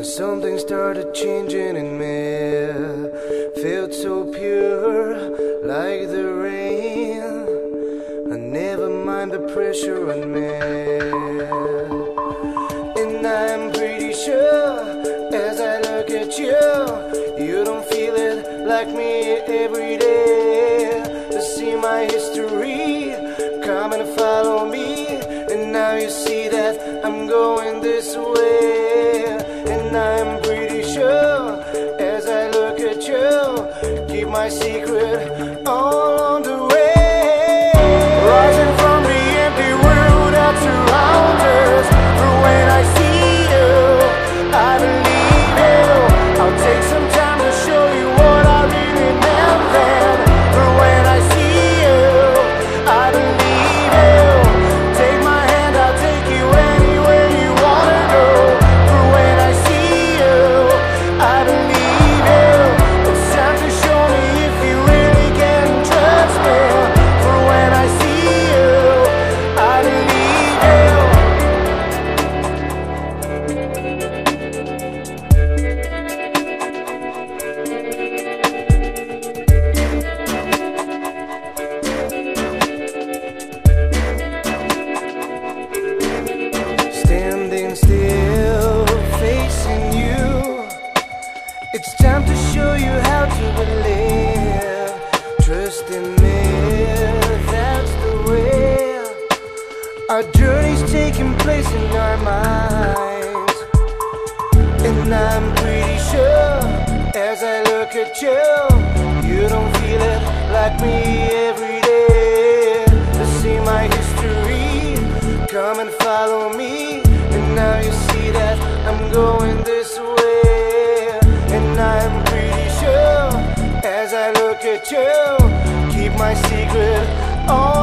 Something started changing in me. Felt so pure, like the rain. I never mind the pressure on me. And I'm pretty sure, as I look at you, you don't feel it like me every day. To see my history, come and follow me. And now you see that I'm going this way. And I'm pretty sure, as I look at you, keep my secret all on the way. Rising from the empty world that surrounds us. For when I see you, I believe you. I'll take some time to show you what I really meant then. For when I see you, I believe you. Take my hand, I'll take you anywhere you wanna go. For when I see you, I believe you. It's time to show me if you really can trust me. For when I see you, I believe you. Standing still, facing you. It's time to show you how to believe. Trust in me, that's the way. Our journey's taking place in our minds. And I'm pretty sure, as I look at you, you don't feel it like me every day. To see my history, come and follow me. And now you see that I'm going this way. And I'm pretty sure, as I look at you, keep my secret all